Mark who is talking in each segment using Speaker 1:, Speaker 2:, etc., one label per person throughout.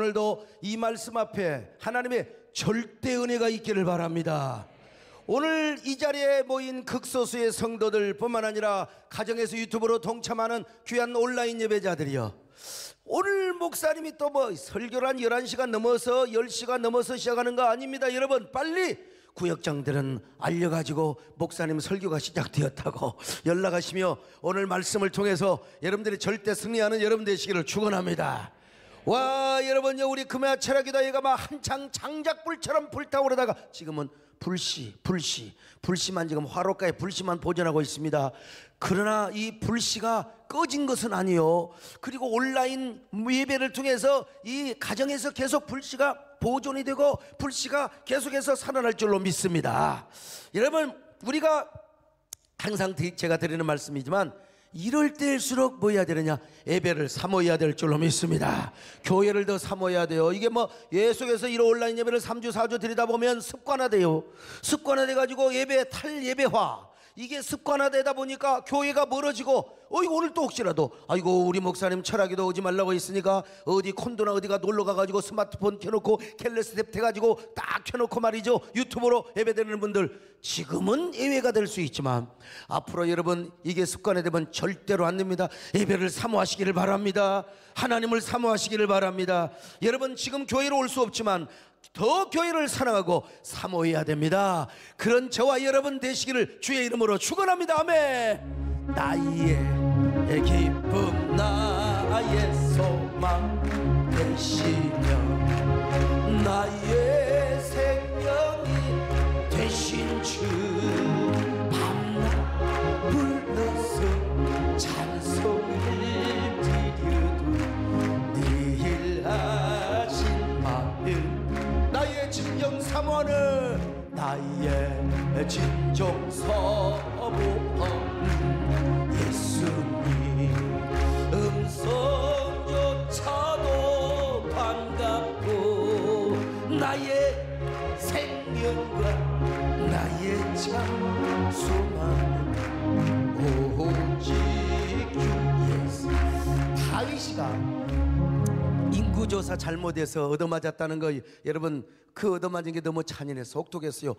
Speaker 1: 오늘도 이 말씀 앞에 하나님의 절대 은혜가 있기를 바랍니다. 오늘 이 자리에 모인 극소수의 성도들 뿐만 아니라 가정에서 유튜브로 동참하는 귀한 온라인 예배자들이요, 오늘 목사님이 또 뭐 설교를 한 11시간 넘어서 10시간 넘어서 시작하는 거 아닙니다. 여러분 빨리 구역장들은 알려가지고 목사님 설교가 시작되었다고 연락하시며 오늘 말씀을 통해서 여러분들이 절대 승리하는 여러분 되시기를 축원합니다. 와, 여러분요, 우리 금야 철학기도회가 막 한창 장작불처럼 불타오르다가 지금은 불씨만 지금 화로가에 불씨만 보존하고 있습니다. 그러나 이 불씨가 꺼진 것은 아니요, 그리고 온라인 예배를 통해서 이 가정에서 계속 불씨가 보존이 되고 불씨가 계속해서 살아날 줄로 믿습니다. 여러분, 우리가 항상 제가 드리는 말씀이지만 이럴 때일수록 뭐 해야 되느냐, 예배를 사모해야 될 줄로 믿습니다. 교회를 더 사모해야 돼요. 이게 뭐 예속에서 이런 온라인 예배를 3주 4주 드리다 보면 습관화돼요. 습관화돼 가지고 예배 탈예배화, 이게 습관화되다 보니까 교회가 멀어지고, 오늘 또 혹시라도 아이고 우리 목사님 철학기도 오지 말라고 했으니까 어디 콘도나 어디가 놀러 가가지고 스마트폰 켜놓고 캘레스 탭 해가지고 딱 켜놓고 말이죠, 유튜브로 예배드리는 분들, 지금은 예외가 될 수 있지만 앞으로 여러분 이게 습관이 되면 절대로 안 됩니다. 예배를 사모하시기를 바랍니다. 하나님을 사모하시기를 바랍니다. 여러분 지금 교회로 올 수 없지만 더 교회를 사랑하고 사모해야 됩니다. 그런 저와 여러분 되시기를 주의 이름으로 축원합니다. 아멘. 나의 기쁨, 나의 소망 되시며 나의 생명이 되신 주, 밤낮 불러서 찬송을 드려도 늘 하신 마음, 나의 진정 사모하는 나의 진정 사모하는 예수님 음성조차도 반갑고 나의 생명과 나의 찬송하는 오직 주 예수. 다윗이가 인구조사 잘못해서 얻어맞았다는 거, 여러분 그 얻어맞은 게 너무 잔인해서 혹독했어요.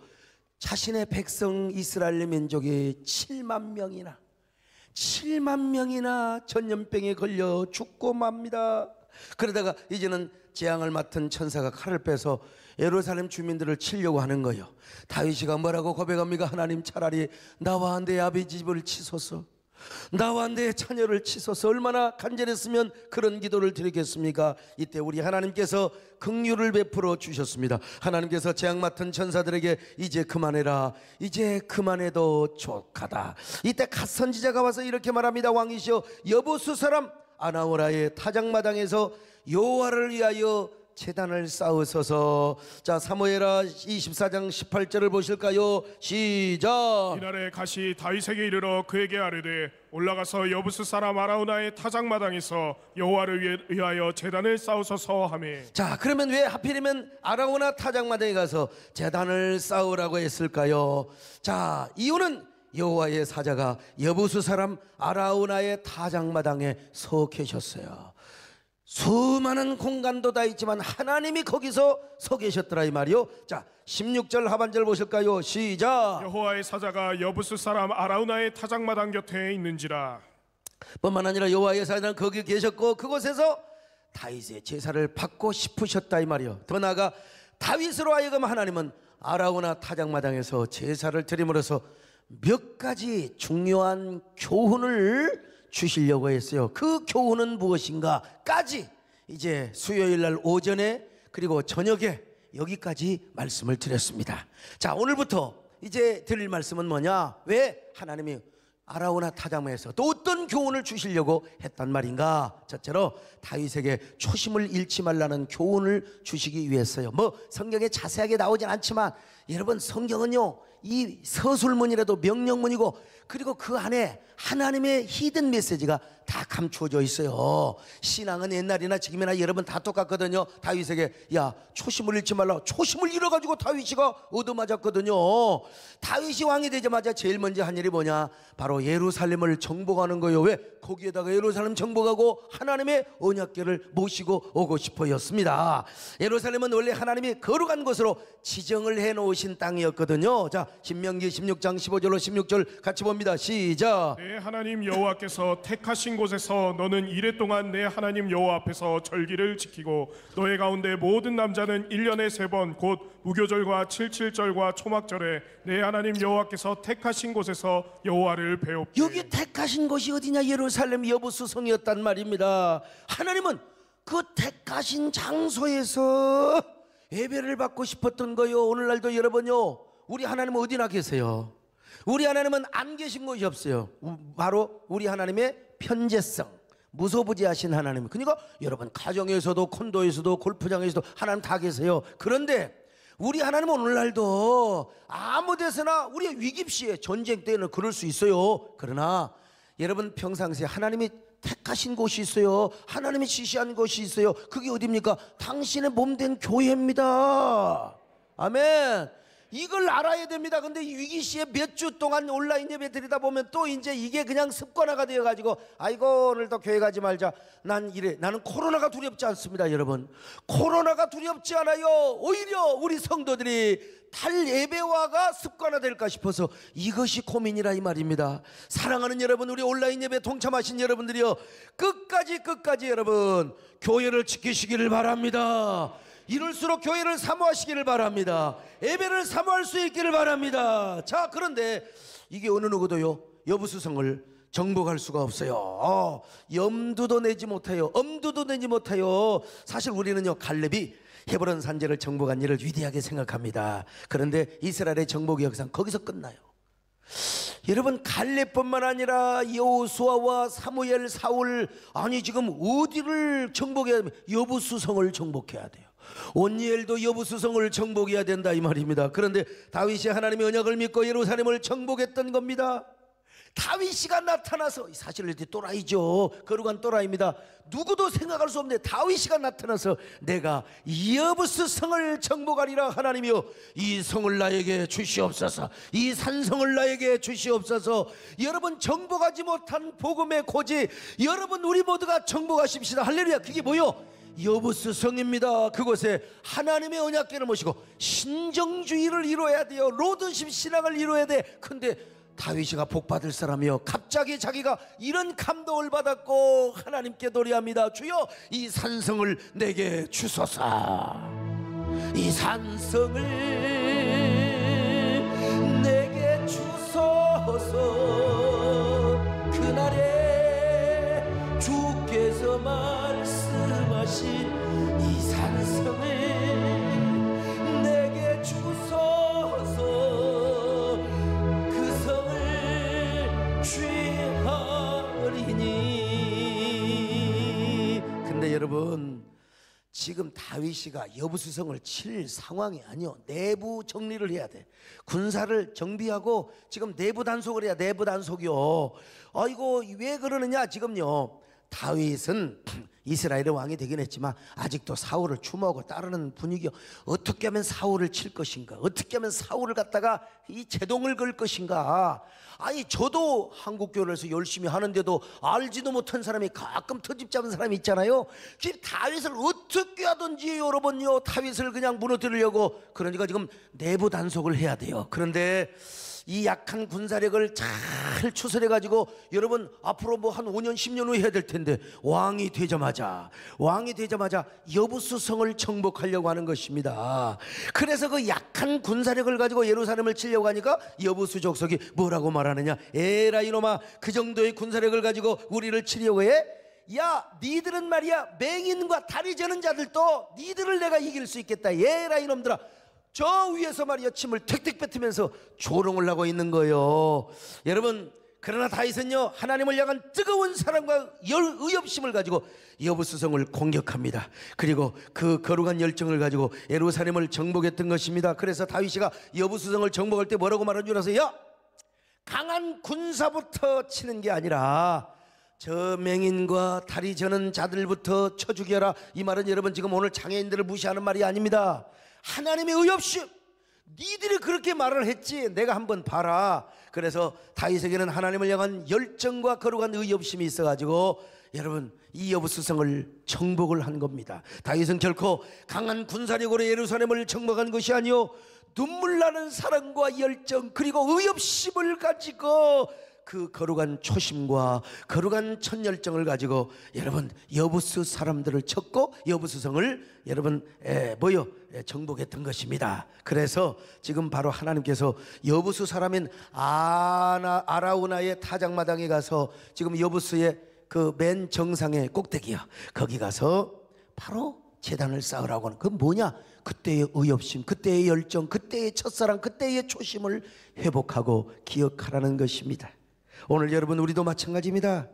Speaker 1: 자신의 백성 이스라엘 민족이 7만 명이나 전염병에 걸려 죽고 맙니다. 그러다가 이제는 재앙을 맡은 천사가 칼을 빼서 예루살렘 주민들을 치려고 하는 거예요. 다윗이가 뭐라고 고백합니까? 하나님, 차라리 나와 내 아비 집을 치소서, 나와 내 자녀를 치소서. 얼마나 간절했으면 그런 기도를 드리겠습니까? 이때 우리 하나님께서 긍휼을 베풀어 주셨습니다. 하나님께서 재앙 맡은 천사들에게 이제 그만해라, 이제 그만해도 족하다. 이때 갓 선지자가 와서 이렇게 말합니다. 왕이시여, 여보수 사람 아나오라의 타작마당에서 여호와를 위하여 제단을 쌓으소서. 자, 사무엘하 24장 18절을 보실까요? 시작.
Speaker 2: 이날에 가시 다윗에게 이르러 그에게 아뢰되 올라가서 여부스 사람 아라우나의 타작마당에서 여호와를 위하여 제단을 쌓으소서 하매.
Speaker 1: 자, 그러면 왜 하필이면 아라우나 타작마당에 가서 제단을 쌓으라고 했을까요? 자, 이유는 여호와의 사자가 여부스 사람 아라우나의 타작마당에 서 계셨어요. 수많은 공간도 다 있지만 하나님이 거기서 서 계셨더라 이 말이요. 자, 16절 하반절 보실까요? 시작.
Speaker 2: 여호와의 사자가 여부스 사람 아라우나의 타작마당 곁에 있는지라.
Speaker 1: 뿐만 아니라 여호와의 사자는 거기 계셨고 그곳에서 다윗의 제사를 받고 싶으셨다 이 말이요. 더 나아가 다윗으로 하여금 하나님은 아라우나 타작마당에서 제사를 드림으로써 몇 가지 중요한 교훈을 주시려고 했어요. 그 교훈은 무엇인가까지 이제 수요일날 오전에 그리고 저녁에 여기까지 말씀을 드렸습니다. 자, 오늘부터 이제 드릴 말씀은 뭐냐, 왜 하나님이 아라우나 타작마당에서 또 어떤 교훈을 주시려고 했단 말인가. 첫째로 다윗에게 초심을 잃지 말라는 교훈을 주시기 위해서요. 뭐 성경에 자세하게 나오진 않지만 여러분 성경은요 이 서술문이라도 명령문이고, 그리고 그 안에 하나님의 히든 메시지가 다 감추어져 있어요. 신앙은 옛날이나 지금이나 여러분 다 똑같거든요. 다윗에게 야 초심을 잃지 말라, 초심을 잃어가지고 다윗이가 얻어맞았거든요. 다윗이 왕이 되자마자 제일 먼저 한 일이 뭐냐, 바로 예루살렘을 정복하는 거예요. 왜? 거기에다가 예루살렘 정복하고 하나님의 언약궤를 모시고 오고 싶어였습니다. 예루살렘은 원래 하나님이 거룩한 곳으로 지정을 해놓으신 땅이었거든요. 자, 신명기 16장 15절로 16절 같이 봅니다. 시작.
Speaker 2: 내 하나님 여호와께서 택하신 곳에서 너는 이랫동안 내 하나님 여호와 앞에서 절기를 지키고, 너의 가운데 모든 남자는 1년에 3번 곧 무교절과 칠칠절과 초막절에 내 하나님 여호와께서 택하신 곳에서 여호와를 배웁게.
Speaker 1: 여기 택하신 곳이 어디냐? 예루살렘 여부수성이었단 말입니다. 하나님은 그 택하신 장소에서 예배를 받고 싶었던 거요. 오늘날도 여러분요, 우리 하나님은 어디나 계세요? 우리 하나님은 안 계신 곳이 없어요. 바로 우리 하나님의 편재성, 무소부지하신 하나님. 그러니까 여러분 가정에서도 콘도에서도 골프장에서도 하나님 다 계세요. 그런데 우리 하나님은 오늘날도 아무 데서나 우리의 위기시에, 전쟁 때는 그럴 수 있어요. 그러나 여러분 평상시에 하나님이 택하신 곳이 있어요. 하나님이 지시한 곳이 있어요. 그게 어디입니까? 당신의 몸된 교회입니다. 아멘. 이걸 알아야 됩니다. 근데 위기 시에 몇 주 동안 온라인 예배 드리다 보면 또 이제 이게 그냥 습관화가 되어가지고, 아이고 오늘도 교회 가지 말자. 난 이래. 나는 코로나가 두렵지 않습니다. 여러분, 코로나가 두렵지 않아요. 오히려 우리 성도들이 달 예배화가 습관화될까 싶어서 이것이 고민이라 이 말입니다. 사랑하는 여러분, 우리 온라인 예배 동참하신 여러분들이요, 끝까지 여러분 교회를 지키시기를 바랍니다. 이럴수록 교회를 사모하시기를 바랍니다. 예배를 사모할 수 있기를 바랍니다. 자, 그런데 이게 어느 누구도요 여부수성을 정복할 수가 없어요. 염두도 내지 못해요. 엄두도 내지 못해요. 사실 우리는요 갈렙이 헤브론 산지를 정복한 일을 위대하게 생각합니다. 그런데 이스라엘의 정복의 역사는 거기서 끝나요. 여러분, 갈렙뿐만 아니라 여호수아와 사무엘, 사울, 아니 지금 어디를 정복해야 됩니까? 여부수성을 정복해야 돼요. 온니엘도 여부수성을 정복해야 된다 이 말입니다. 그런데 다윗이 하나님의 언약을 믿고 예루살렘을 정복했던 겁니다. 다윗이가 나타나서, 사실 이렇게 또라이죠. 거룩한 또라이입니다. 누구도 생각할 수 없는데 다윗이가 나타나서 내가 여부수성을 정복하리라. 하나님이여 이 성을 나에게 주시옵소서, 이 산성을 나에게 주시옵소서. 여러분, 정복하지 못한 복음의 고지, 여러분 우리 모두가 정복하십시다. 할렐루야. 그게 뭐요? 여부수성입니다. 그곳에 하나님의 언약궤를 모시고 신정주의를 이루어야 돼요. 로드십 신앙을 이루어야 돼. 근데 다윗이가 복받을 사람이요, 갑자기 자기가 이런 감동을 받았고 하나님께 노래합니다. 주여 이 산성을 내게 주소서, 이 산성을 내게 주소서. 그날에 주께서 말씀하신 이 산성을 내게 주소서, 취하리니. 근데 여러분, 지금 다윗이가 여부수성을 칠 상황이 아니요. 내부 정리를 해야 돼. 군사를 정비하고 지금 내부 단속을 해야. 내부 단속이요. 아이고 왜 그러느냐. 지금요 다윗은 이스라엘의 왕이 되긴 했지만 아직도 사울을 추모하고 따르는 분위기요. 어떻게 하면 사울을 칠 것인가, 어떻게 하면 사울을 갖다가 이 제동을 걸 것인가. 아니 저도 한국교회에서 열심히 하는데도 알지도 못한 사람이 가끔 터집 잡은 사람이 있잖아요. 다윗을 어떻게 하든지 여러분요 다윗을 그냥 무너뜨리려고. 그러니까 지금 내부 단속을 해야 돼요. 그런데 이 약한 군사력을 잘 추스려가지고 여러분 앞으로 뭐 한 5년 10년 후에 해야 될 텐데 왕이 되자마자 여부수성을 정복하려고 하는 것입니다. 그래서 그 약한 군사력을 가지고 예루살렘을 치려고 하니까 여부수 족속이 뭐라고 말하느냐. 에라 이놈아, 그 정도의 군사력을 가지고 우리를 치려고 해? 야 니들은 말이야 맹인과 다리 저는 자들도 니들을 내가 이길 수 있겠다. 에라 이놈들아. 저 위에서 말이야 침을 택택 뱉으면서 조롱을 하고 있는 거예요. 여러분, 그러나 다윗은요 하나님을 향한 뜨거운 사랑과 의협심을 가지고 여부수성을 공격합니다. 그리고 그 거룩한 열정을 가지고 예루살렘을 정복했던 것입니다. 그래서 다윗이가 여부수성을 정복할 때 뭐라고 말한 줄 아세요? 강한 군사부터 치는 게 아니라 저 맹인과 다리 저는 자들부터 쳐 죽여라. 이 말은 여러분 지금 오늘 장애인들을 무시하는 말이 아닙니다. 하나님의 의협심, 니들이 그렇게 말을 했지 내가 한번 봐라. 그래서 다윗에게는 하나님을 향한 열정과 거룩한 의협심이 있어가지고 여러분 이 여부수성을 정복을 한 겁니다. 다윗은 결코 강한 군사력으로 예루살렘을 정복한 것이 아니요 눈물 나는 사랑과 열정 그리고 의협심을 가지고 그 거룩한 초심과 거룩한 천열정을 가지고 여러분 여부수 사람들을 쳤고 여부수성을 여러분 정복했던 것입니다. 그래서 지금 바로 하나님께서 여부수 사람인 아라우나의 타작마당에 가서 지금 여부수의 그 맨 정상의 꼭대기요 거기 가서 바로 제단을 쌓으라고 하는 그 뭐냐? 그때의 의협심, 그때의 열정, 그때의 첫사랑, 그때의 초심을 회복하고 기억하라는 것입니다. 오늘 여러분 우리도 마찬가지입니다.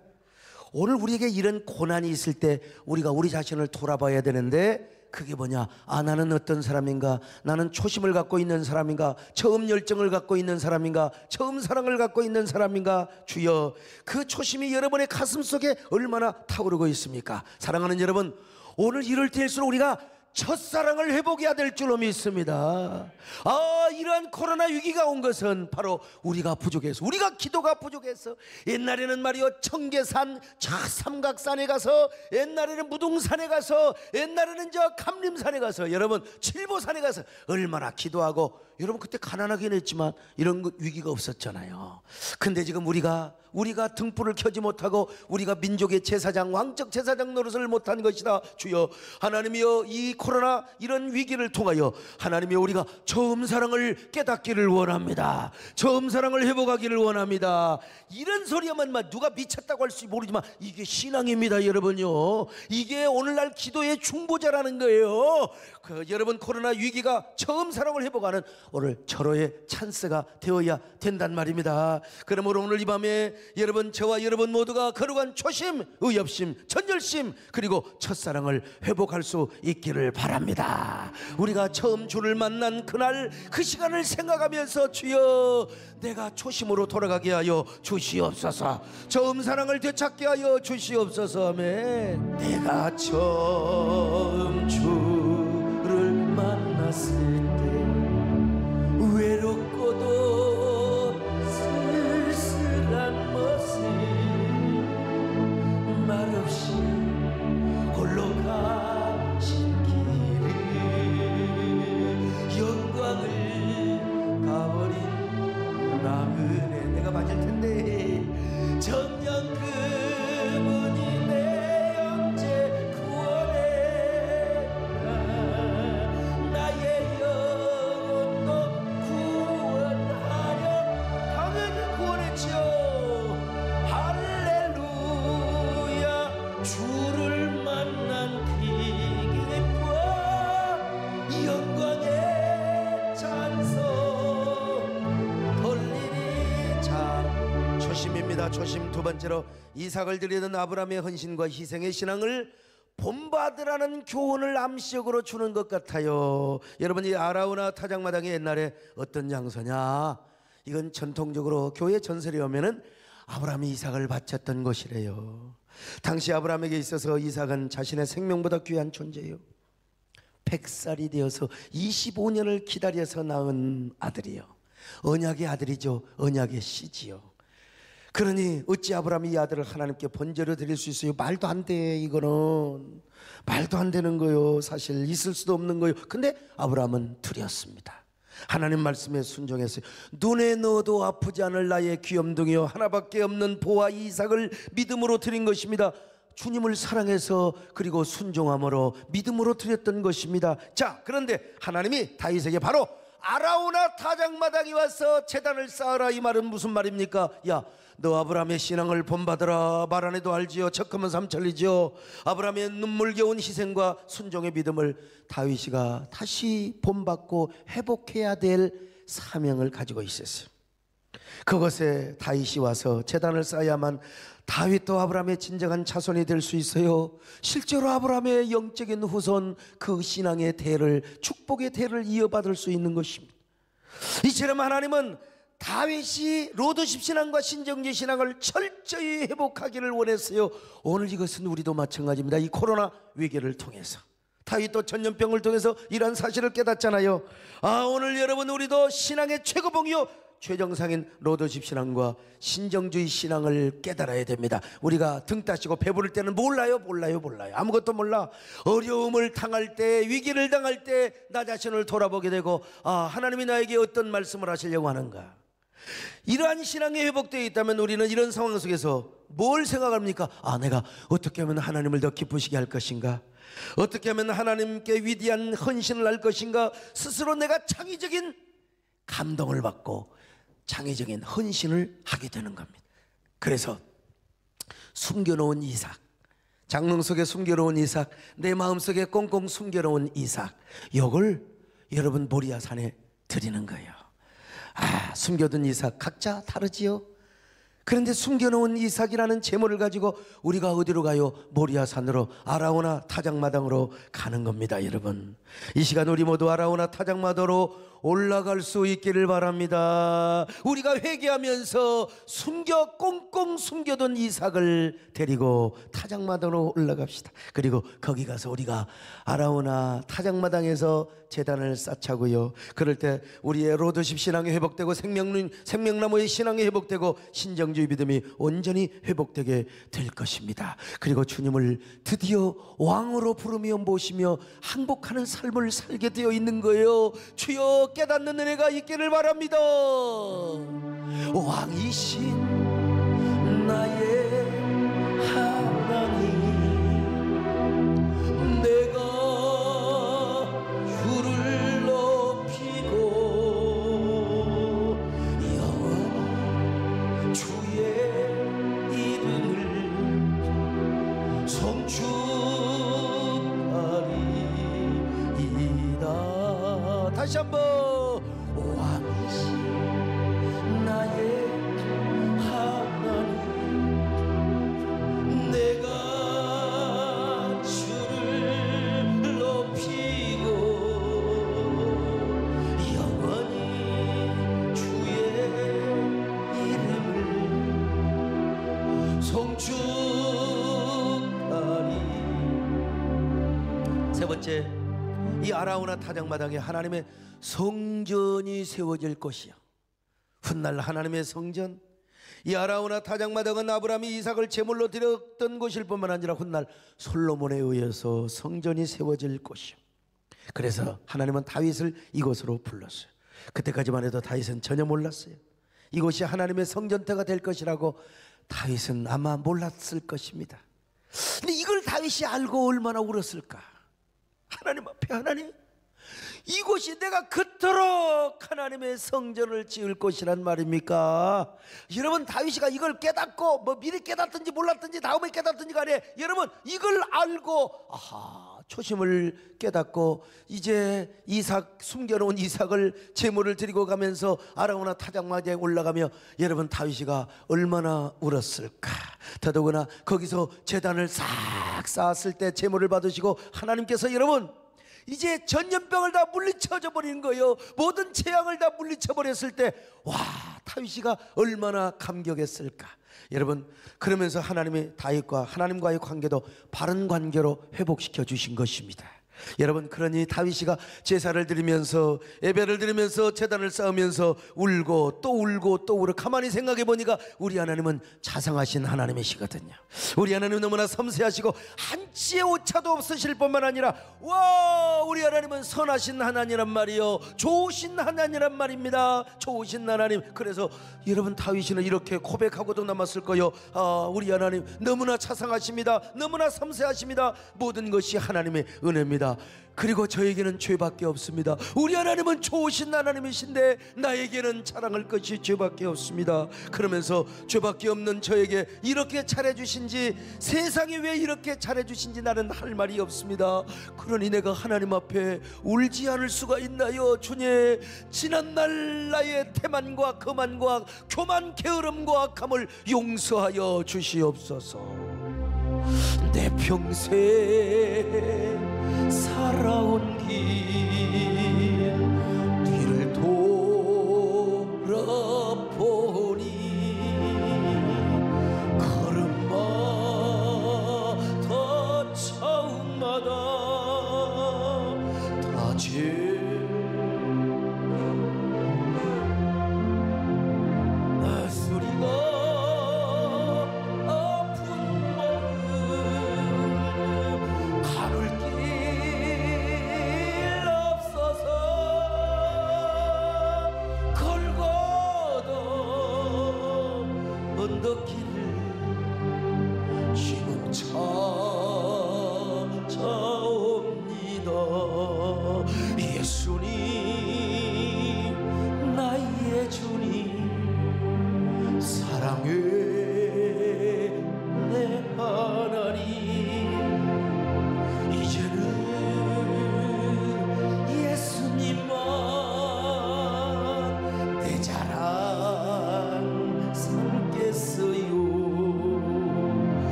Speaker 1: 오늘 우리에게 이런 고난이 있을 때 우리가 우리 자신을 돌아봐야 되는데 그게 뭐냐? 나는 어떤 사람인가? 나는 초심을 갖고 있는 사람인가? 처음 열정을 갖고 있는 사람인가? 처음 사랑을 갖고 있는 사람인가? 주여, 그 초심이 여러분의 가슴 속에 얼마나 타오르고 있습니까? 사랑하는 여러분, 오늘 이럴 때일수록 우리가 첫사랑을 회복해야 될 줄로 믿습니다. 이러한 코로나 위기가 온 것은 바로 우리가 부족해서, 우리가 기도가 부족해서. 옛날에는 말이요 청계산 삼각산에 가서, 옛날에는 무등산에 가서, 옛날에는 저 감림산에 가서, 여러분 칠보산에 가서 얼마나 기도하고, 여러분 그때 가난하긴 했지만 이런 위기가 없었잖아요. 근데 지금 우리가 등불을 켜지 못하고 우리가 민족의 제사장, 왕적 제사장 노릇을 못한 것이다. 주여, 하나님이여, 이 코로나 이런 위기를 통하여 하나님이여 우리가 처음 사랑을 깨닫기를 원합니다. 처음 사랑을 회복하기를 원합니다. 이런 소리야만 누가 미쳤다고 할 수 모르지만 이게 신앙입니다. 여러분요, 이게 오늘날 기도의 중보자라는 거예요. 여러분 코로나 위기가 처음 사랑을 회복하는 오늘 절호의 찬스가 되어야 된단 말입니다. 그러므로 오늘 이 밤에 여러분, 저와 여러분 모두가 거룩한 초심, 의협심, 전열심 그리고 첫사랑을 회복할 수 있기를 바랍니다. 우리가 처음 주를 만난 그날 그 시간을 생각하면서 주여, 내가 초심으로 돌아가게 하여 주시옵소서. 처음 사랑을 되찾게 하여 주시옵소서. 아멘. 내가 처음 주를 만났을 때 외롭고도 쓸쓸한 모습, 말없이 홀로 가신 길을, 영광을 가버린 나그네. 내가 맞을 텐데 정녕 그분이 내 영재 구원해라. 나의 영혼도 구원하려. 당연히 구원했죠. 할렐루야. 주를 만난 기쁨, 영광의 찬송 돌리리. 자, 초심입니다. 초심. 두 번째로 이삭을 드리던 아브라함의 헌신과 희생의 신앙을 본받으라는 교훈을 암시적으로 주는 것 같아요. 여러분, 이 아라우나 타작마당이 옛날에 어떤 장소냐? 이건 전통적으로 교회 전설에 오면은 아브라함이 이삭을 바쳤던 곳이래요. 당시 아브라함에게 있어서 이삭은 자신의 생명보다 귀한 존재예요. 100살이 되어서 25년을 기다려서 낳은 아들이요, 언약의 아들이죠. 언약의 씨지요. 그러니 어찌 아브라함이 이 아들을 하나님께 번제로 드릴 수 있어요? 말도 안 돼. 이거는 말도 안 되는 거요. 사실 있을 수도 없는 거요. 근데 아브라함은 드렸습니다. 하나님 말씀에 순종했어요. 눈에 넣어도 아프지 않을 나의 귀염둥이요, 하나밖에 없는 보아 이삭을 믿음으로 드린 것입니다. 주님을 사랑해서 그리고 순종함으로 믿음으로 드렸던 것입니다. 자, 그런데 하나님이 다윗에게 바로 아라우나 타작마당에 와서 제단을 쌓으라. 이 말은 무슨 말입니까? 야, 너 아브라함의 신앙을 본받으라. 말 안 해도 알지요. 척하면 삼천리지요. 아브라함의 눈물겨운 희생과 순종의 믿음을 다윗이가 다시 본받고 회복해야 될 사명을 가지고 있었어요. 그것에 다윗이 와서 제단을 쌓아야만 다윗도 아브라함의 진정한 자손이 될 수 있어요. 실제로 아브라함의 영적인 후손, 그 신앙의 대를, 축복의 대를 이어받을 수 있는 것입니다. 이처럼 하나님은 다윗이 로드십 신앙과 신정지 신앙을 철저히 회복하기를 원했어요. 오늘 이것은 우리도 마찬가지입니다. 이 코로나 위기를 통해서 다윗도 전염병을 통해서 이러한 사실을 깨닫잖아요. 오늘 여러분, 우리도 신앙의 최고봉이요 최정상인 로드십 신앙과 신정주의 신앙을 깨달아야 됩니다. 우리가 등 따시고 배부를 때는 몰라요. 아무것도 몰라. 어려움을 당할 때, 위기를 당할 때 나 자신을 돌아보게 되고, 하나님이 나에게 어떤 말씀을 하시려고 하는가. 이러한 신앙이 회복되어 있다면 우리는 이런 상황 속에서 뭘 생각합니까? 내가 어떻게 하면 하나님을 더 기쁘시게 할 것인가? 어떻게 하면 하나님께 위대한 헌신을 할 것인가? 스스로 내가 창의적인 감동을 받고 창의적인 헌신을 하게 되는 겁니다. 그래서 숨겨놓은 이삭, 장롱 속에 숨겨놓은 이삭, 내 마음속에 꽁꽁 숨겨놓은 이삭, 이걸 여러분 모리아산에 드리는 거예요. 숨겨둔 이삭 각자 다르지요. 그런데 숨겨놓은 이삭이라는 제목을 가지고 우리가 어디로 가요? 모리아산으로, 아라오나 타작마당으로 가는 겁니다. 여러분, 이 시간 우리 모두 아라오나 타작마당으로 올라갈 수 있기를 바랍니다. 우리가 회개하면서 꽁꽁 숨겨둔 이삭을 데리고 타작마당으로 올라갑시다. 그리고 거기 가서 우리가 아라오나 타작마당에서 제단을 쌓자고요. 그럴 때 우리의 로드십 신앙이 회복되고 생명나무의 신앙이 회복되고 신정주의 믿음이 온전히 회복되게 될 것입니다. 그리고 주님을 드디어 왕으로 부르며 모시며 항복하는 삶을 살게 되어 있는 거예요. 주여, 깨닫는 은혜가 있기를 바랍니다. 왕이신 나의 하나님, 내가 주를 높이고 영원히 주의 이름을 송축하리이다. 다시 한번, 왕이신 나의 하나님, 내가 주를 높이고 영원히 주의 이름을 송축하리. 세 번째, 이 아라우나 타작마당에 하나님의 성전이 세워질 것이요. 훗날 하나님의 성전, 이 아라우나 타작마당은 아브라함이 이삭을 제물로 드렸던 곳일 뿐만 아니라 훗날 솔로몬에 의해서 성전이 세워질 곳이요. 그래서 하나님은 다윗을 이곳으로 불렀어요. 그때까지만 해도 다윗은 전혀 몰랐어요. 이곳이 하나님의 성전터가 될 것이라고 다윗은 아마 몰랐을 것입니다. 근데 이걸 다윗이 알고 얼마나 울었을까. 하나님 앞에, 하나님, 이곳이 내가 그토록 하나님의 성전을 지을 곳이란 말입니까? 여러분, 다윗이가 이걸 깨닫고, 미리 깨닫든지 몰랐든지 다음에 깨닫든지 간에, 여러분 이걸 알고 초심을 깨닫고 이제 이삭, 숨겨놓은 이삭을 제물을 드리고 가면서 아라우나 타작마당에 올라가며, 여러분 다윗이가 얼마나 울었을까. 더더구나 거기서 제단을 싹 쌓았을 때 제물을 받으시고 하나님께서 여러분 이제 전염병을 다 물리쳐져 버리는 거예요. 모든 재앙을 다 물리쳐 버렸을 때, 다윗이가 얼마나 감격했을까. 여러분, 그러면서 하나님이 다윗과 하나님과의 관계도 바른 관계로 회복시켜 주신 것입니다. 여러분, 그러니 다윗이가 제사를 드리면서, 예배를 드리면서, 제단을 쌓으면서 울고 또 울고 또 울어. 가만히 생각해 보니까 우리 하나님은 자상하신 하나님이시거든요. 우리 하나님은 너무나 섬세하시고 한치의 오차도 없으실 뿐만 아니라, 우리 하나님은 선하신 하나님이란 말이요, 좋으신 하나님이란 말입니다. 좋으신 하나님. 그래서 여러분, 다윗이는 이렇게 고백하고도 남았을 거요. 우리 하나님 너무나 자상하십니다. 너무나 섬세하십니다. 모든 것이 하나님의 은혜입니다. 없습니다. 그리고 저에게는 죄밖에 없습니다. 우리 하나님은 좋으신 하나님이신데 나에게는 자랑할 것이 죄밖에 없습니다. 그러면서 죄밖에 없는 저에게 이렇게 잘해주신지, 세상이 왜 이렇게 잘해주신지 나는 할 말이 없습니다. 그러니 내가 하나님 앞에 울지 않을 수가 있나요? 주님, 지난날 나의 태만과 거만과 교만 게으름과 악함을 용서하여 주시옵소서. 내 평생 살아온 길 뒤를 돌아보니 걸음마다 차움마다 다 죄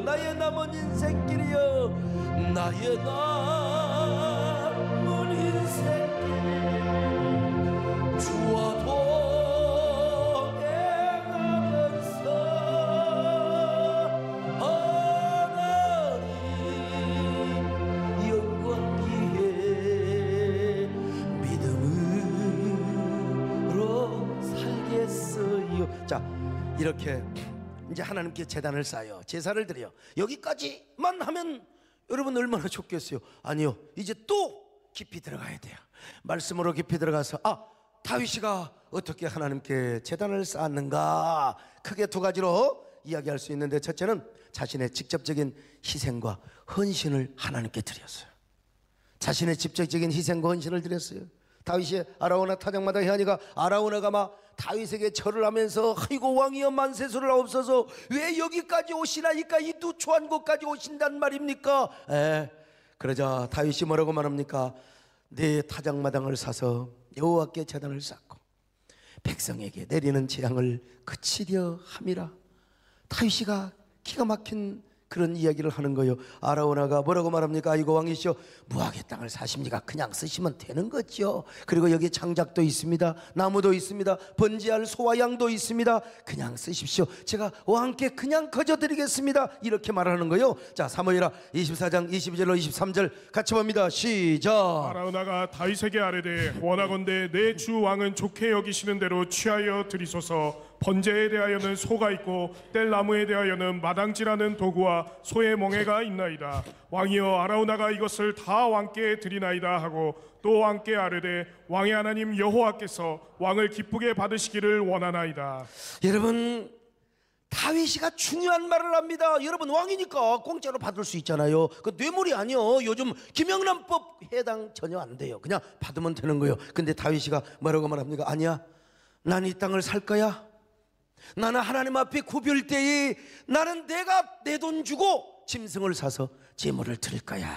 Speaker 1: 나의 남은 인생길이여, 나의 남은 인생길 주와 동행하면서 하나님 영광 기회 믿음으로 살겠어요. 자, 이렇게 이제 하나님께 제단을 쌓여 제사를 드려 여기까지만 하면 여러분 얼마나 좋겠어요. 아니요, 이제 또 깊이 들어가야 돼요. 말씀으로 깊이 들어가서 다윗이가 어떻게 하나님께 제단을 쌓았는가, 크게 두 가지로 이야기할 수 있는데, 첫째는 자신의 직접적인 희생과 헌신을 하나님께 드렸어요. 자신의 직접적인 희생과 헌신을 드렸어요. 다윗이 아라우나 타작마다 해하니까 아라우나가 막 다윗에게 절을 하면서 아이고 왕이여 만세수를 하옵소서, 왜 여기까지 오시나이까, 이 누추한 곳까지 오신단 말입니까? 그러자 다윗이 뭐라고 말합니까? 내 타작마당을 사서 여호와께 제단을 쌓고 백성에게 내리는 재앙을 그치려 함이라. 다윗이가 기가 막힌 그런 이야기를 하는 거예요. 아라우나가 뭐라고 말합니까? 아이고 왕이시여, 무하게 땅을 사십니까? 그냥 쓰시면 되는 거죠. 그리고 여기 장작도 있습니다, 나무도 있습니다, 번제할 소와 양도 있습니다. 그냥 쓰십시오. 제가 왕께 그냥 거저드리겠습니다. 이렇게 말하는 거예요. 자, 사무엘하 24장 22절로 23절 같이 봅니다. 시작.
Speaker 2: 아라우나가 다윗에게 아뢰되 원하건대 내 주 왕은 좋게 여기시는 대로 취하여 드리소서. 번제에 대하여는 소가 있고 뗄나무에 대하여는 마당질하는 도구와 소의 멍에가 있나이다. 왕이여, 아라우나가 이것을 다 왕께 드리나이다 하고 또 왕께 아뢰되 왕의 하나님 여호와께서 왕을 기쁘게 받으시기를 원하나이다.
Speaker 1: 여러분, 다윗이가 중요한 말을 합니다. 여러분, 왕이니까 공짜로 받을 수 있잖아요. 그 뇌물이 아니요. 요즘 김영란법 해당 전혀 안 돼요. 그냥 받으면 되는 거예요. 근데 다윗이가 뭐라고 말합니까? 아니야, 난 이 땅을 살 거야. 나는 하나님 앞에 구별되이 나는 내가 내 돈 주고 짐승을 사서 제물을 드릴 거야.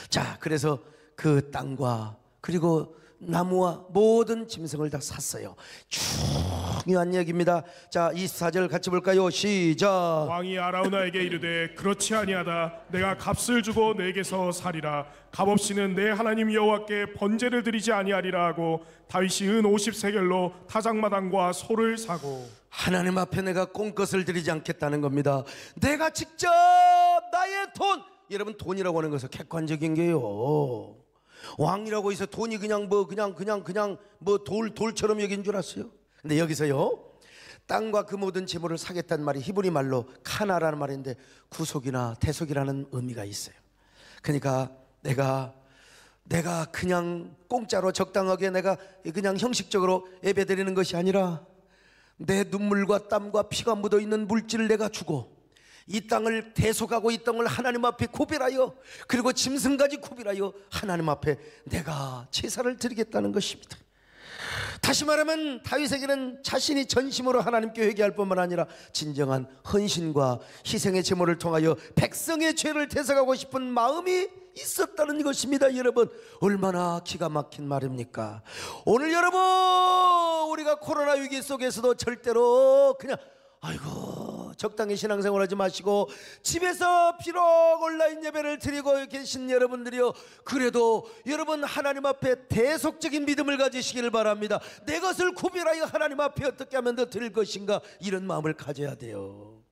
Speaker 1: 자, 그래서 그 땅과 그리고 나무와 모든 짐승을 다 샀어요. 중요한 얘기입니다. 자, 24절 같이 볼까요? 시작.
Speaker 2: 왕이 아라우나에게 이르되 그렇지 아니하다. 내가 값을 주고 내게서 사리라. 값없이는 내 하나님 여호와께 번제를 드리지 아니하리라 하고 다윗이 은 50세겔로 타작마당과 소를 사고.
Speaker 1: 하나님 앞에 내가 꽁것을 드리지 않겠다는 겁니다. 내가 직접 나의 돈, 여러분 돈이라고 하는 것은 객관적인 게요. 왕이라고 해서 돈이 그냥 돌처럼 여긴 줄 아세요? 근데 여기서요, 땅과 그 모든 재물을 사겠다는 말이 히브리 말로 카나라는 말인데 구속이나 대속이라는 의미가 있어요. 그러니까 내가 그냥 공짜로 적당하게 내가 그냥 형식적으로 예배드리는 것이 아니라 내 눈물과 땀과 피가 묻어있는 물질을 내가 주고 이 땅을 대속하고 이 땅을 하나님 앞에 구별하여 그리고 짐승까지 구별하여 하나님 앞에 내가 제사를 드리겠다는 것입니다. 다시 말하면 다윗에게는 자신이 전심으로 하나님께 회개할 뿐만 아니라 진정한 헌신과 희생의 제물을 통하여 백성의 죄를 대속하고 싶은 마음이 있었다는 것입니다. 여러분, 얼마나 기가 막힌 말입니까? 오늘 여러분, 우리가 코로나 위기 속에서도 절대로 그냥 아이고 적당히 신앙생활 하지 마시고 집에서 비록 온라인 예배를 드리고 계신 여러분들이요, 그래도 여러분 하나님 앞에 대속적인 믿음을 가지시기를 바랍니다. 내 것을 구별하여 하나님 앞에 어떻게 하면 더 드릴 것인가, 이런 마음을 가져야 돼요.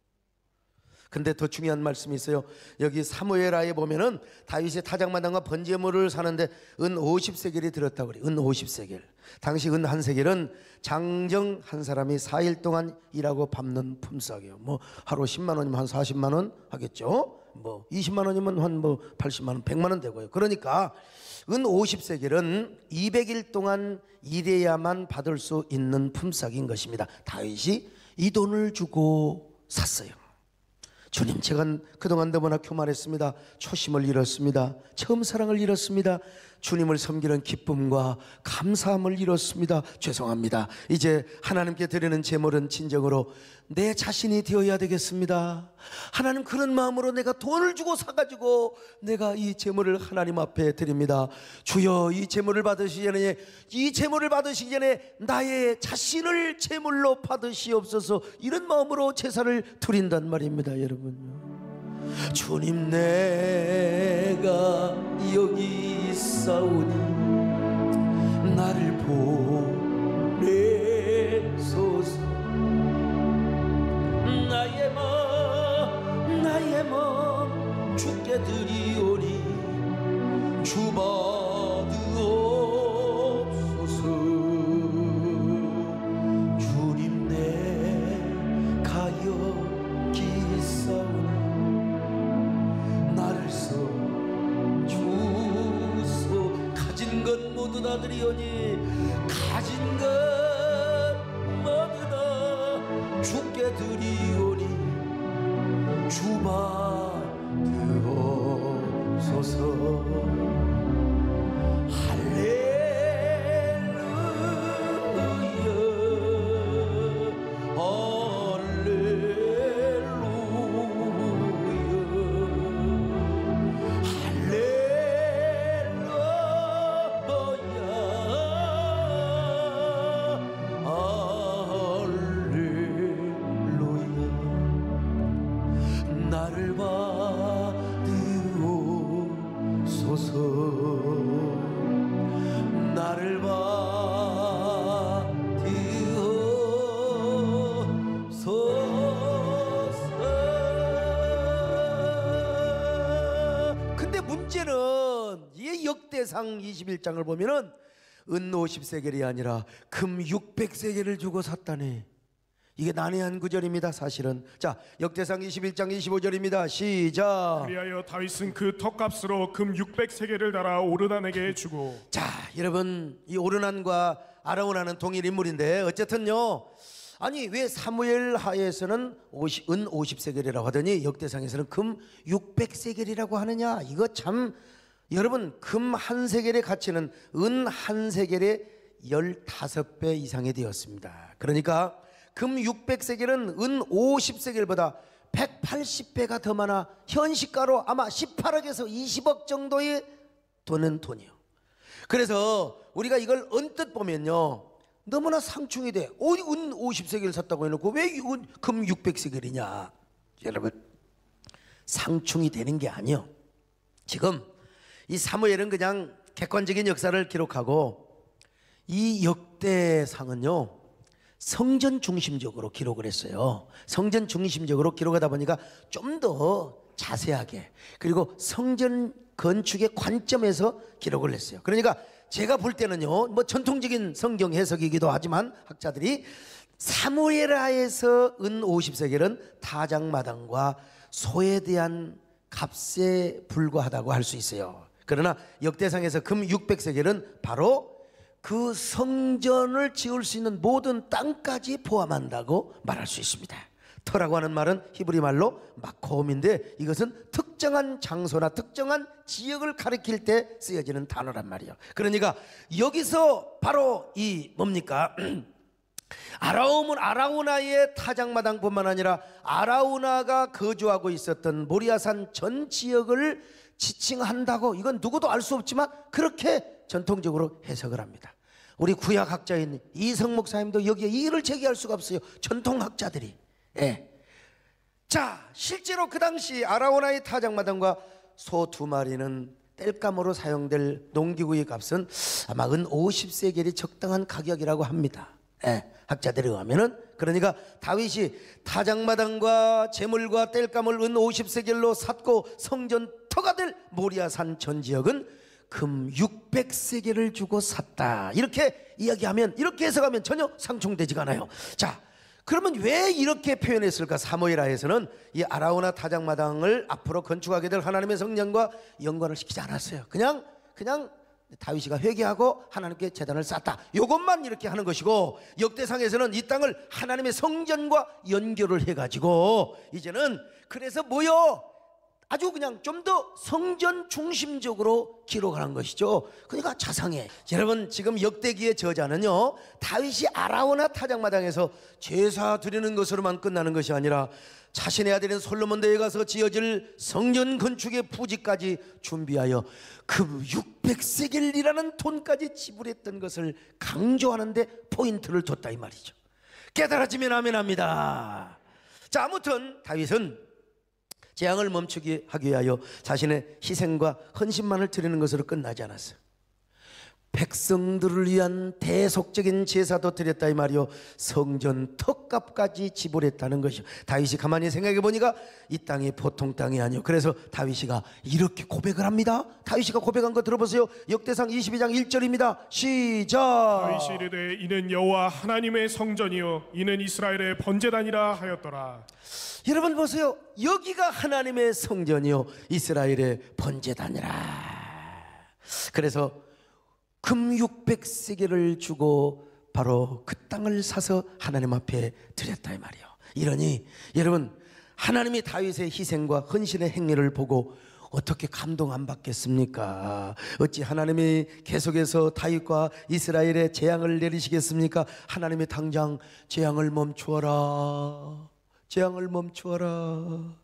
Speaker 1: 근데 더 중요한 말씀이 있어요. 여기 사무엘하에 보면은 다윗의 타작마당과 번제물을 사는데 은 50세겔이 들었다고 그래요. 은 50세겔. 당시 은 한 세겔은 장정 한 사람이 4일 동안 일하고 밟는 품삯이에요. 뭐 하루 10만 원이면 한 40만 원 하겠죠. 뭐 20만 원이면 한 뭐 80만 원, 100만 원 되고요. 그러니까 은 50세겔은 200일 동안 일해야만 받을 수 있는 품삯인 것입니다. 다윗이 이 돈을 주고 샀어요. 주님, 제가 그동안 너무나 교만했습니다. 초심을 잃었습니다. 처음 사랑을 잃었습니다. 주님을 섬기는 기쁨과 감사함을 잃었습니다. 죄송합니다. 이제 하나님께 드리는 제물은 진정으로 내 자신이 되어야 되겠습니다. 하나님, 그런 마음으로 내가 돈을 주고 사가지고 내가 이 제물을 하나님 앞에 드립니다. 주여, 이 제물을 받으시기 전에 나의 자신을 제물로 받으시옵소서. 이런 마음으로 제사를 드린단 말입니다. 여러분요, 주님, 내가 여기 있사오니 나를 보내소서. 나의 마음 주께 드리오니 주 받으옵소서. 주님, 내가 여기 있사오니 나를 써주소. 가진 것 모두 다 드리오니 가진 것 모두 다 주께 드리오니 주 받으옵소서. 나를 받으옵소서. 나를 받으옵소서. 근데 문제는 이 역대상 21장을 보면은 은 50세겔이 아니라 금 600세겔을 주고 샀다네. 이게 난해한 구절입니다. 사실은. 자, 역대상 21장 25절입니다. 시작.
Speaker 2: 그리하여 다윗은 그 턱값으로 금 600세겔을 달아 오르난에게 주고.
Speaker 1: 자, 여러분, 이 오르난과 아라오나는 동일 인물인데 어쨌든요, 아니 왜 사무엘 하에서는 은 50세겔이라고 하더니 역대상에서는 금 600세겔이라고 하느냐. 이거 참, 여러분, 금 한 세겔의 가치는 은 한 세겔의 15배 이상이 되었습니다. 그러니까 금 600세겔은 은 50세겔보다 180배가 더 많아 현시가로 아마 18억에서 20억 정도의 돈이요. 그래서 우리가 이걸 언뜻 보면요, 너무나 상충이 돼. 어디 은 50세겔 샀다고 해놓고 왜 금 600세겔이냐. 여러분, 상충이 되는 게 아니요. 지금 이 사무엘은 그냥 객관적인 역사를 기록하고 이 역대상은요, 성전 중심적으로 기록을 했어요. 성전 중심적으로 기록하다 보니까 좀 더 자세하게, 그리고 성전 건축의 관점에서 기록을 했어요. 그러니까 제가 볼 때는요, 뭐 전통적인 성경 해석이기도 하지만 학자들이 사무엘하에서 은 50세겔은 타작마당과 소에 대한 값에 불과하다고 할 수 있어요. 그러나 역대상에서 금 600세겔은 바로 그 성전을 지을 수 있는 모든 땅까지 포함한다고 말할 수 있습니다. 터라고 하는 말은 히브리 말로 마콤인데 이것은 특정한 장소나 특정한 지역을 가리킬 때 쓰여지는 단어란 말이에요. 그러니까 여기서 바로 이 뭡니까? 아라우나의 타작마당뿐만 아니라 아라우나가 거주하고 있었던 모리아산 전 지역을 지칭한다고, 이건 누구도 알 수 없지만 그렇게 전통적으로 해석을 합니다. 우리 구약학자인 이성 목사님도 여기에 이의를 제기할 수가 없어요. 전통학자들이. 자, 실제로 그 당시 아라우나의 타작마당과 소 2마리는 땔감으로 사용될 농기구의 값은 아마 은 50세겔이 적당한 가격이라고 합니다. 학자들에 의하면은. 그러니까 다윗이 타작마당과 제물과 땔감을 은 50세겔로 샀고 성전 터가 될 모리아산 전 지역은 금 600세겔을 주고 샀다. 이렇게 이야기하면, 이렇게 해석하면 전혀 상충되지가 않아요. 자, 그러면 왜 이렇게 표현했을까? 사무엘하에서는 이 아라우나 타작마당을 앞으로 건축하게 될 하나님의 성전과 연관을 시키지 않았어요. 그냥 다윗이가 회개하고 하나님께 제단을 쌓았다, 이것만 이렇게 하는 것이고, 역대상에서는 이 땅을 하나님의 성전과 연결을 해가지고 이제는 그래서 아주 그냥 좀 더 성전 중심적으로 기록하는 것이죠. 그러니까 자상해. 여러분, 지금 역대기의 저자는요, 다윗이 아라우나 타작마당에서 제사 드리는 것으로만 끝나는 것이 아니라 자신의 아들인 솔로몬대에 가서 지어질 성전 건축의 부지까지 준비하여 그 600세겔이라는 돈까지 지불했던 것을 강조하는데 포인트를 뒀다 이 말이죠. 깨달아지면 아멘합니다. 자, 아무튼 다윗은 재앙을 멈추게 하기 위하여 자신의 희생과 헌신만을 드리는 것으로 끝나지 않았어요. 백성들을 위한 대속적인 제사도 드렸다 이 말이요, 성전 턱값까지 지불했다는 것이요. 다윗이 가만히 생각해 보니까 이 땅이 보통 땅이 아니요. 그래서 다윗이가 이렇게 고백을 합니다. 다윗이가 고백한 거 들어보세요. 역대상 22장 1절입니다 시작.
Speaker 2: 다윗이 이르되 이는 여호와 하나님의 성전이요 이는 이스라엘의 번제단이라 하였더라.
Speaker 1: 여러분 보세요. 여기가 하나님의 성전이요 이스라엘의 번제단이라. 그래서 금 600세겔을 주고 바로 그 땅을 사서 하나님 앞에 드렸다 이 말이에요. 이러니 여러분, 하나님이 다윗의 희생과 헌신의 행위를 보고 어떻게 감동 안 받겠습니까? 어찌 하나님이 계속해서 다윗과 이스라엘의 재앙을 내리시겠습니까? 하나님이 당장 재앙을 멈추어라, 재앙을 멈추어라.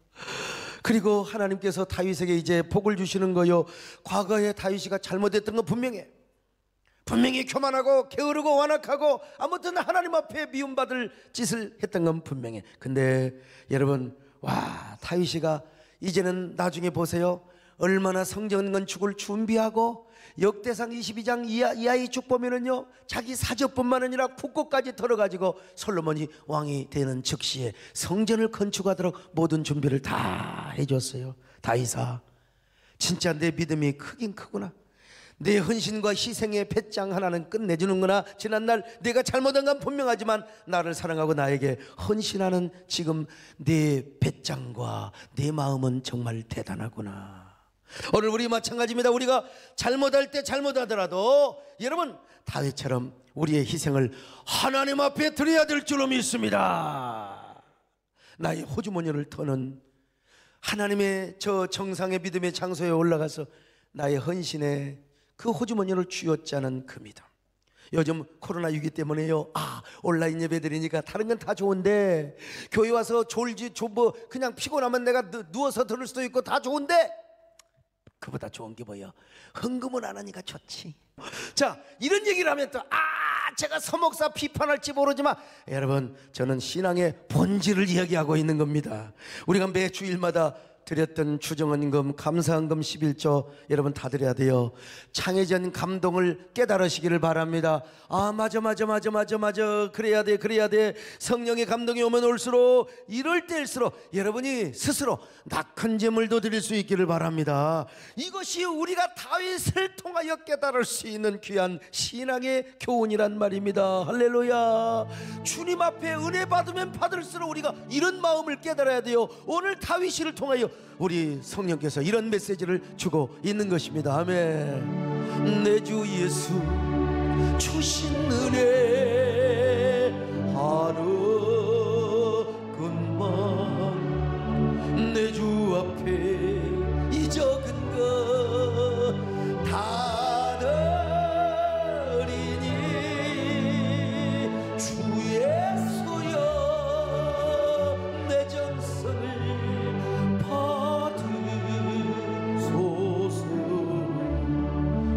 Speaker 1: 그리고 하나님께서 다윗에게 이제 복을 주시는 거요. 과거에 다윗이가 잘못했던 건 분명히 교만하고 게으르고 완악하고 아무튼 하나님 앞에 미움받을 짓을 했던 건 분명해. 근데 여러분, 와, 다윗이가 이제는 나중에 보세요. 얼마나 성전 건축을 준비하고 역대상 22장 이하의 쭉 보면은요, 자기 사적뿐만 아니라 국고까지 털어가지고 솔로몬이 왕이 되는 즉시에 성전을 건축하도록 모든 준비를 다 해줬어요. 다윗아, 진짜 내 믿음이 크긴 크구나. 내 헌신과 희생의 배짱 하나는 끝내주는구나. 지난날 내가 잘못한 건 분명하지만 나를 사랑하고 나에게 헌신하는 지금 내 배짱과 내 마음은 정말 대단하구나. 오늘 우리 마찬가지입니다. 우리가 잘못할 때 잘못하더라도 여러분, 다윗처럼 우리의 희생을 하나님 앞에 드려야 될 줄로 믿습니다. 나의 호주머니를 터는 하나님의 저 정상의 믿음의 장소에 올라가서 나의 헌신에 그 호주머니를 쥐어짜는 그 믿음. 요즘 코로나6 때문에요, 온라인 예배 드리니까 다른 건 다 좋은데 교회 와서 그냥 피곤하면 내가 누워서 들을 수도 있고 다 좋은데 그보다 좋은 게 뭐예요? 헌금은 안 하니까 좋지. 자, 이런 얘기를 하면 또 제가 서목사 비판할지 모르지만 여러분, 저는 신앙의 본질을 이야기하고 있는 겁니다. 우리가 매주일마다 드렸던 추정헌금, 감사헌금 11조 여러분 다 드려야 돼요. 창의적인 감동을 깨달으시기를 바랍니다. 아 맞아 그래야 돼. 성령의 감동이 오면 올수록 이럴 때일수록 여러분이 스스로 낙한 제물도 드릴 수 있기를 바랍니다. 이것이 우리가 다윗을 통하여 깨달을 수 있는 귀한 신앙의 교훈이란 말입니다. 할렐루야. 주님 앞에 은혜 받으면 받을수록 우리가 이런 마음을 깨달아야 돼요. 오늘 다윗을 통하여 우리 성령께서 이런 메시지를 주고 있는 것입니다. 아멘. 내 주 예수 주신 은혜 하루뿐만 내 주 앞에 이 적은 것 다 드리니 주 예수여 내 정성을 받으소서.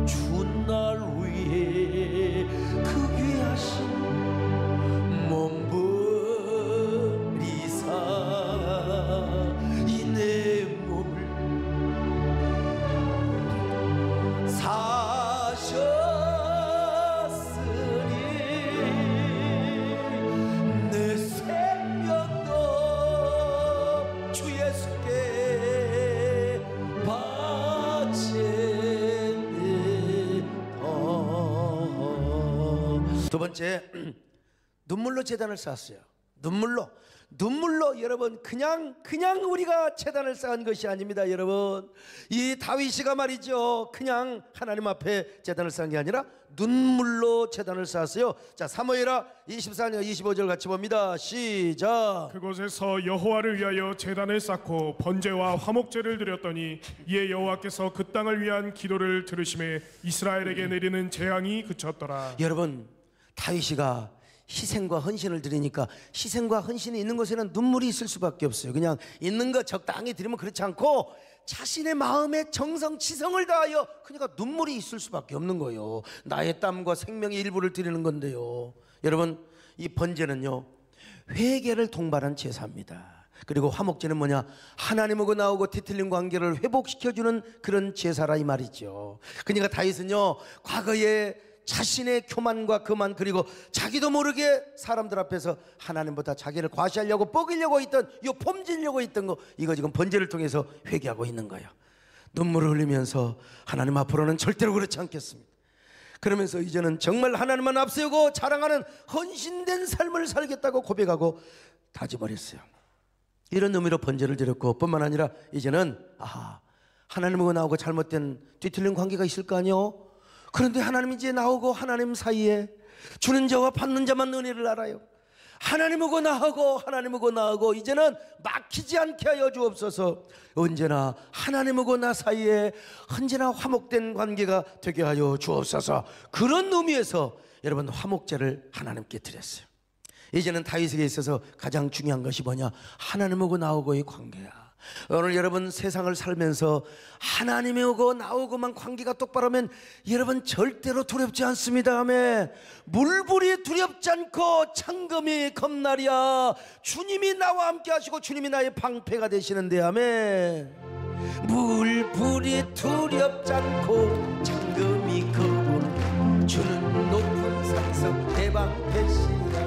Speaker 1: 주 날 위해 그 귀하신 몸 버리사 이 내 몸을 사셨으니 내 생명도 주 예수께 바칩니다. 두 번째, 눈물로 제단을 쌓았어요. 눈물로 여러분 그냥 우리가 제단을 쌓은 것이 아닙니다. 여러분 이 다윗이가 말이죠 그냥 하나님 앞에 제단을 쌓은 게 아니라 눈물로 제단을 쌓았어요. 자 사무엘하 24장 25절 같이 봅니다. 시작.
Speaker 2: 그곳에서 여호와를 위하여 제단을 쌓고 번제와 화목제를 드렸더니 이에 여호와께서 그 땅을 위한 기도를 들으심에 이스라엘에게 내리는 재앙이 그쳤더라.
Speaker 1: 여러분 다윗이가 희생과 헌신을 드리니까 희생과 헌신이 있는 곳에는 눈물이 있을 수밖에 없어요. 그냥 있는 거 적당히 드리면 그렇지 않고 자신의 마음에 정성 지성을 다하여 그러니까 눈물이 있을 수밖에 없는 거예요. 나의 땀과 생명의 일부를 드리는 건데요. 여러분 이 번제는요 회개를 통발한 제사입니다. 그리고 화목제는 뭐냐, 하나님하고 나오고 뒤틀린 관계를 회복시켜주는 그런 제사라 이 말이죠. 그러니까 다윗은요 과거에 자신의 교만과 거만 그리고 자기도 모르게 사람들 앞에서 하나님보다 자기를 과시하려고 뻐기려고 있던 이 폼지려고 있던 거 이거 지금 번제를 통해서 회개하고 있는 거예요. 눈물을 흘리면서 하나님 앞으로는 절대로 그렇지 않겠습니다. 그러면서 이제는 정말 하나님만 앞세우고 자랑하는 헌신된 삶을 살겠다고 고백하고 다짐을했어요. 이런 의미로 번제를 드렸고 뿐만 아니라 이제는 하나님하고 나오고 잘못된 뒤틀린 관계가 있을 거 아니요. 그런데 하나님 이제 나오고 하나님 사이에 주는 자와 받는 자만 은혜를 알아요. 하나님하고 나하고 이제는 막히지 않게 하여 주옵소서. 언제나 하나님하고 나 사이에 언제나 화목된 관계가 되게 하여 주옵소서. 그런 의미에서 여러분 화목제를 하나님께 드렸어요. 이제는 다윗에게 있어서 가장 중요한 것이 뭐냐, 하나님하고 나하고의 관계야. 오늘 여러분 세상을 살면서 하나님하고 나하고만 관계가 똑바르면 여러분 절대로 두렵지 않습니다. 아멘. 물불이 두렵지 않고 창검이 겁나랴. 주님이 나와 함께 하시고 주님이 나의 방패가 되시는데 아멘. 물불이 두렵지 않고 창검이 겁은 주는 높은 산성 내 방패시라.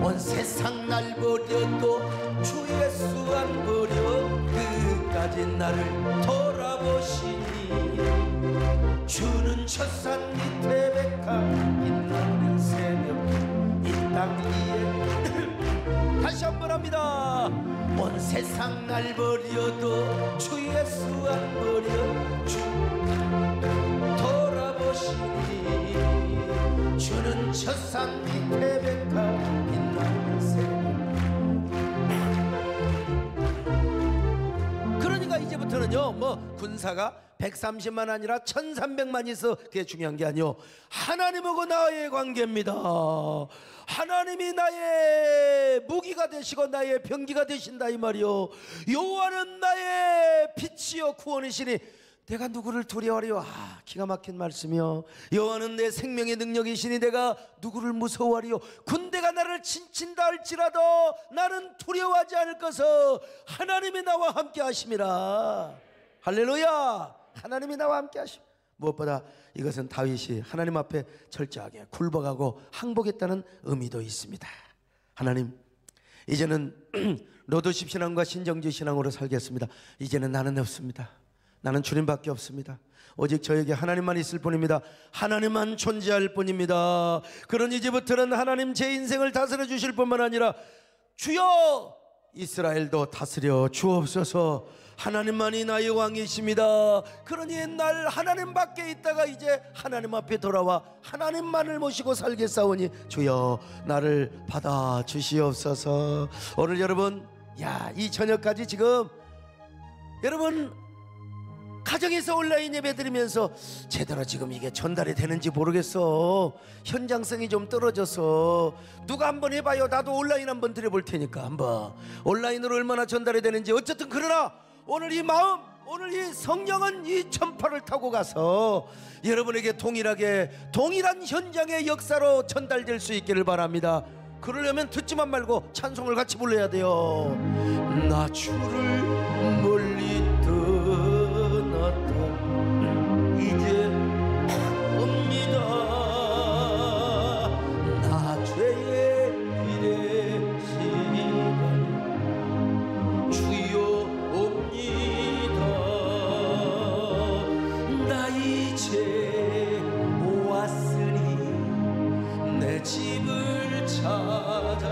Speaker 1: 온 세상 날 버려도 주 예수 안 버려 끝까지 나를 돌아보시니. 주는 첫산 밑에 백합 빛나는 새벽 이 땅 위에 다시 한번 합니다. 온 세상 날 버려도 주 예수 안 버려 주 돌아보시니. 주는 첫산 밑에 백합 빛나는 새벽. 그러니까 이제부터는요 뭐 군사가 130만 아니라 1300만 있어 그게 중요한 게 아니요, 하나님하고 나의 관계입니다. 하나님이 나의 무기가 되시고 나의 병기가 되신다 이 말이요. 여호와는 나의 빛이요 구원이시니 내가 누구를 두려워하리요. 기가 막힌 말씀이요. 여호와는 내 생명의 능력이시니 내가 누구를 무서워하리요. 군대가 나를 나를 친친다 할지라도 나는 두려워하지 않을 것을 하나님이 나와 함께 하심이라. 할렐루야. 하나님이 나와 함께 하심. 무엇보다 이것은 다윗이 하나님 앞에 철저하게 굴복하고 항복했다는 의미도 있습니다. 하나님, 이제는 로드십 신앙과 신정지 신앙으로 살겠습니다. 이제는 나는 없습니다. 나는 주님밖에 없습니다. 오직 저에게 하나님만 있을 뿐입니다. 하나님만 존재할 뿐입니다. 그러니 이제부터는 하나님 제 인생을 다스려 주실 뿐만 아니라 주여 이스라엘도 다스려 주옵소서. 하나님만이 나의 왕이십니다. 그러니 옛날 하나님 밖에 있다가 이제 하나님 앞에 돌아와 하나님만을 모시고 살겠사오니 주여 나를 받아 주시옵소서. 오늘 여러분, 이 저녁까지 지금 여러분 가정에서 온라인 예배 드리면서 제대로 지금 이게 전달이 되는지 모르겠어. 현장성이 좀 떨어져서 누가 한번 해봐요. 나도 온라인 한번 드려볼 테니까 한번 온라인으로 얼마나 전달이 되는지. 어쨌든 그러나 오늘 이 마음, 오늘 이 성령은 이 전파를 타고 가서 여러분에게 동일한 현장의 역사로 전달될 수 있기를 바랍니다. 그러려면 듣지만 말고 찬송을 같이 불러야 돼요. 나 주를 멀리 떠났다 이제 옵니다. 나 죄의 길의 시간 주여 옵니다. 나 이제 왔으니 내 집을 찾아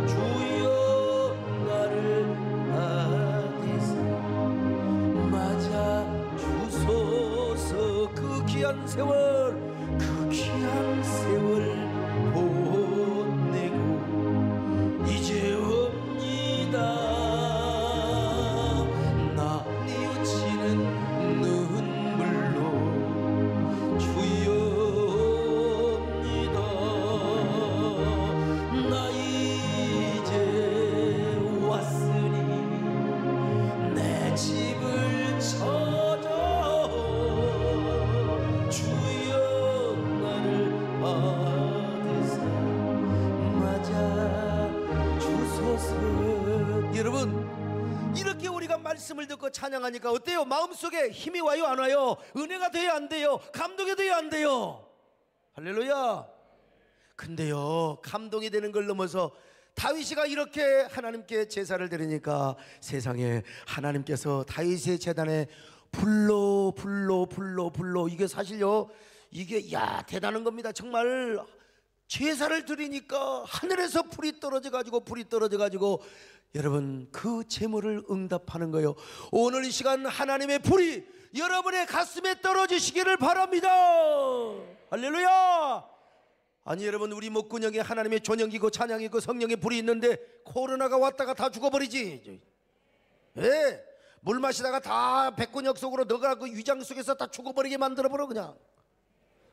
Speaker 1: 주여 나를 아디서 맞아 주소서. 그 귀한 세월 보내고 이제 옵니다. 나 뉘우치는 눈물로 주여 옵니다. 나 이제 왔으니 내 집을 찾아 주여 나를 받으사 맞아 주소서. 여러분, 이렇게 우리가 말씀을 듣고 찬양하니까 어때요? 마음속에 힘이 와요, 안 와요? 은혜가 돼요, 안 돼요? 감동이 돼요, 안 돼요? 할렐루야. 근데요, 감동이 되는 걸 넘어서 다윗이가 이렇게 하나님께 제사를 드리니까 세상에 하나님께서 다윗의 제단에 불로 이게 사실요, 이게 대단한 겁니다. 정말 제사를 드리니까 하늘에서 불이 떨어져 가지고 여러분 그 제물을 응답하는 거예요. 오늘 이 시간 하나님의 불이 여러분의 가슴에 떨어지시기를 바랍니다. 할렐루야. 아니 여러분, 우리 목구멍에 하나님의 존영이고 찬양이고 성령의 불이 있는데 코로나가 왔다가 다 죽어버리지. 물 마시다가 다 백곤역 속으로 넣어가 그 위장 속에서 다 죽어버리게 만들어버려. 그냥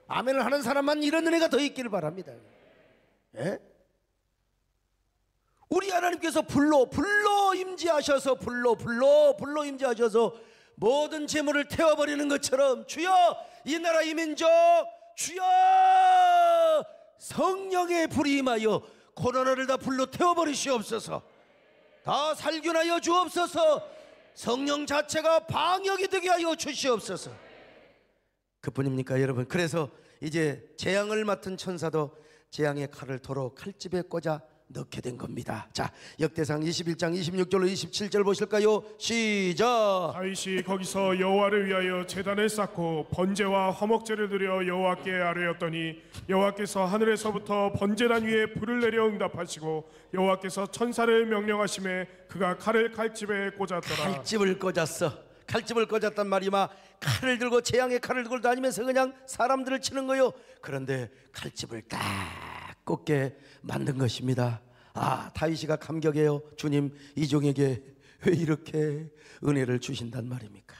Speaker 1: 아멘을 하는 사람만 이런 은혜가 더 있기를 바랍니다. 우리 하나님께서 불로 임재하셔서 불로 임재하셔서 모든 재물을 태워버리는 것처럼 주여 이 나라 이 민족 주여 성령의 불이 임하여 코로나를 다 불로 태워버리시옵소서. 다 살균하여 주옵소서. 성령 자체가 방역이 되게 하여 주시옵소서. 그뿐입니까 여러분? 그래서 이제 재앙을 맡은 천사도 재앙의 칼을 도로 칼집에 꽂아 넣게 된 겁니다. 자, 역대상 21장 26절로 27절 보실까요? 시작.
Speaker 2: 다윗이 거기서 여호와를 위하여 제단을 쌓고 번제와 화목제를 드려 여호와께 아뢰었더니 여호와께서 하늘에서부터 번제단 위에 불을 내려 응답하시고 여호와께서 천사를 명령하심에 그가 칼을 칼집에 꽂았더라.
Speaker 1: 칼집을 꽂았어. 칼집을 꽂았단 말이마. 칼을 들고 재앙의 칼을 들고 다니면서 그냥 사람들을 치는 거요. 그런데 칼집을 딱 꽂게 만든 것입니다. 다윗이가 감격해요. 주님, 이 종에게 왜 이렇게 은혜를 주신단 말입니까?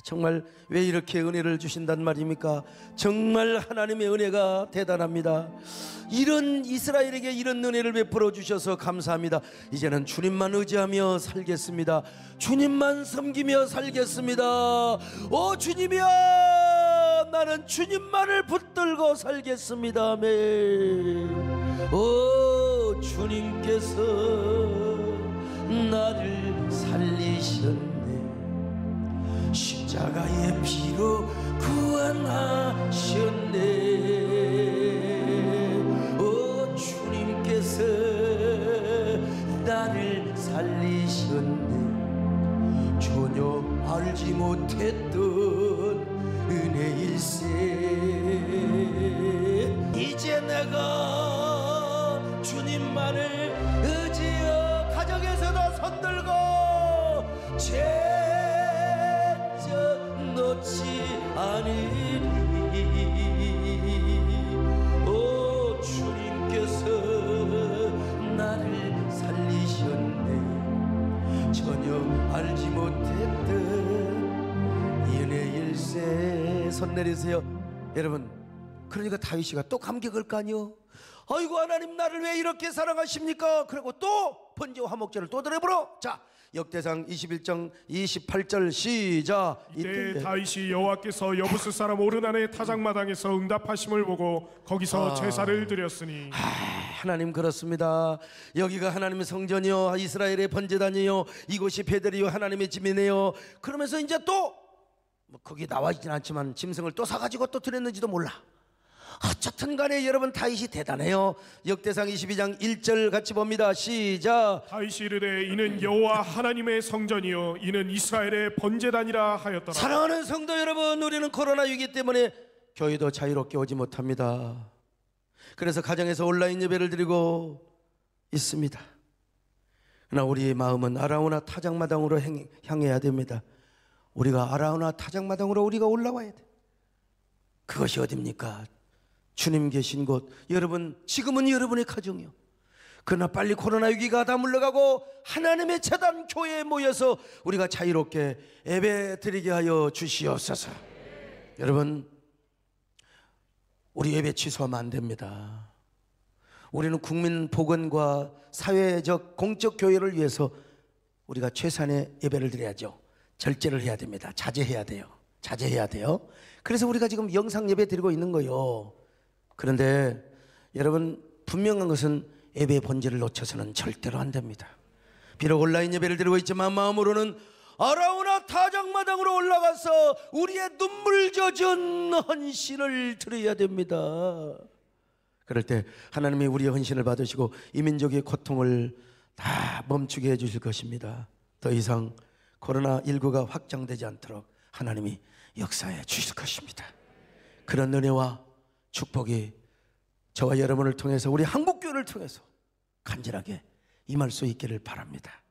Speaker 1: 정말 왜 이렇게 은혜를 주신단 말입니까? 정말 하나님의 은혜가 대단합니다. 이런 이스라엘에게 이런 은혜를 베풀어 주셔서 감사합니다. 이제는 주님만 의지하며 살겠습니다. 주님만 섬기며 살겠습니다. 오 주님이여, 나는 주님만을 붙들고 살겠습니다. 아멘. 오 주님께서 나를 살리셨네. 십자가의 피로 구원하셨네. 오 주님께서 나를 살리셨네. 전혀 알지 못했던 은혜일세. 이제 내가 주님만을 의지하여 가정에서도 손들고 죄져 놓지 않으리. 오 주님께서 나를 살리셨네. 전혀 알지 못했던 은혜일세. 손 내리세요. 여러분, 그러니까 다윗이가 또 감격을 까뇨. 아이고 하나님 나를 왜 이렇게 사랑하십니까? 그리고 또 번제와 화목제를 또 드려보러. 자 역대상 21장 28절 시작.
Speaker 2: 이때 다윗이 여호와께서 여부스 사람 오르난의 타작마당에서 응답하심을 보고 거기서 제사를 드렸으니.
Speaker 1: 하나님 그렇습니다. 여기가 하나님의 성전이요 이스라엘의 번제단이요 이곳이 베델이요 하나님의 집이네요. 그러면서 이제 또 뭐 거기 나와 있진 않지만 짐승을 또 사가지고 또 드렸는지도 몰라. 어쨌든 간에 여러분 다윗이 대단해요. 역대상 22장 1절 같이 봅니다. 시작.
Speaker 2: 다윗이 이르되 이는 여호와 하나님의 성전이요 이는 이스라엘의 번제단이라 하였더라.
Speaker 1: 사랑하는 성도 여러분, 우리는 코로나 위기 때문에 교회도 자유롭게 오지 못합니다. 그래서 가정에서 온라인 예배를 드리고 있습니다. 그러나 우리의 마음은 아라우나 타작마당으로 향해야 됩니다. 우리가 아라우나 타작마당으로 우리가 올라와야 돼. 그것이 어딥니까? 주님 계신 곳. 여러분 지금은 여러분의 가정이요. 그러나 빨리 코로나 위기가 다 물러가고 하나님의 재단 교회에 모여서 우리가 자유롭게 예배 드리게 하여 주시옵소서. 여러분 우리 예배 취소하면 안 됩니다. 우리는 국민 복원과 사회적 공적 교회를 위해서 우리가 최선의 예배를 드려야죠. 절제를 해야 됩니다. 자제해야 돼요. 자제해야 돼요. 그래서 우리가 지금 영상 예배 드리고 있는 거예요. 그런데 여러분 분명한 것은 예배의 본질을 놓쳐서는 절대로 안 됩니다. 비록 온라인 예배를 드리고 있지만 마음으로는 아라우나 타작마당으로 올라가서 우리의 눈물 젖은 헌신을 드려야 됩니다. 그럴 때 하나님이 우리의 헌신을 받으시고 이 민족의 고통을 다 멈추게 해주실 것입니다. 더 이상 코로나19가 확장되지 않도록 하나님이 역사해 주실 것입니다. 그런 은혜와 축복이 저와 여러분을 통해서 우리 한국교회를 통해서 간절하게 임할 수 있기를 바랍니다.